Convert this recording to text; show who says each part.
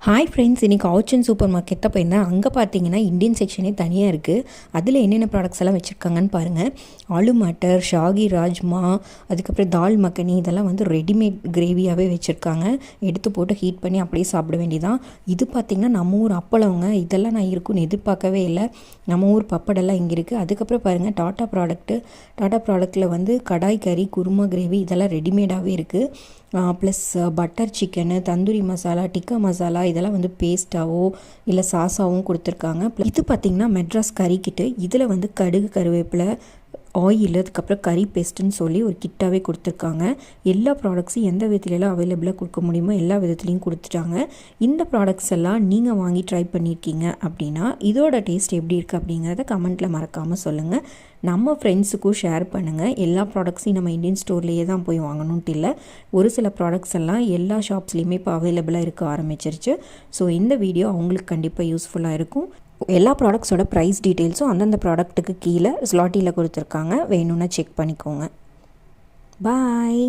Speaker 1: Hi friends, இன்றைக்கி ஆச்சன் super market தான் போயிருந்தேன். அங்கே பார்த்தீங்கன்னா இந்தியன் செக்ஷனே தனியாக இருக்குது. அதில் என்னென்ன ப்ராடக்ட்ஸ் எல்லாம் வச்சுருக்காங்கன்னு பாருங்கள். ஆலு மட்டர், ஷாகி ராஜ்மா, அதுக்கப்புறம் தால் மக்கனி, இதெல்லாம் வந்து ரெடிமேட் கிரேவியாகவே வச்சுருக்காங்க. எடுத்து போட்டு ஹீட் பண்ணி அப்படியே சாப்பிட வேண்டியதான். இது பார்த்திங்கன்னா நம்ம ஊர் அப்பளவங்க. இதெல்லாம் நான் இருக்குன்னு எதிர்பார்க்கவே இல்லை. நம்ம ஊர் பப்படெல்லாம் இங்கே இருக்குது. அதுக்கப்புறம் பாருங்கள் டாட்டா ப்ராடக்ட்டில் வந்து கடாய் கறி, குருமா கிரேவி இதெல்லாம் ரெடிமேடாகவே இருக்குது. Plus butter chicken, tandoori masala, tikka masala இதெல்லாம் வந்து பேஸ்ட்டாவோ இல்லை சாஸாகவும் கொடுத்துருக்காங்க. இது பார்த்திங்கன்னா மெட்ராஸ் கறி கிட்டு. இதில் வந்து கடுகு, கருவேப்பிலை, ஆயில், அதுக்கப்புறம் கறி பேஸ்ட்டுன்னு சொல்லி ஒரு கிட்டாகவே கொடுத்துருக்காங்க. எல்லா ப்ராடக்ட்ஸும் எந்த விதத்துலலாம் அவைலபிளாக கொடுக்க முடியுமோ எல்லா விதத்துலேயும் கொடுத்துட்டாங்க. இந்த ப்ராடக்ட்ஸ் எல்லாம் நீங்கள் வாங்கி ட்ரை பண்ணியிருக்கீங்க அப்படின்னா இதோட டேஸ்ட் எப்படி இருக்குது அப்படிங்கிறத கமெண்ட்டில் மறக்காமல் சொல்லுங்கள். நம்ம ஃப்ரெண்ட்ஸுக்கும் ஷேர் பண்ணுங்கள். எல்லா ப்ராடக்ட்ஸையும் நம்ம இந்தியன் ஸ்டோர்லேயே தான் போய் வாங்கணுன்ட்டு இல்லை. ஒரு சில ப்ராடக்ட்ஸ் எல்லாம் எல்லா ஷாப்ஸ்லேயுமே இப்போ அவைலபிளாக இருக்க ஆரம்பிச்சிருச்சு. ஸோ இந்த வீடியோ அவங்களுக்கு கண்டிப்பாக யூஸ்ஃபுல்லாக இருக்கும். எல்லா ப்ராடக்ட்ஸோட ப்ரைஸ் டீட்டெயில்ஸும் அந்தந்த ப்ராடக்ட்டுக்கு கீழே ஸ்லாட்டியில் கொடுத்துருக்காங்க. வேணும்னா செக் பண்ணிக்கோங்க. பாய்.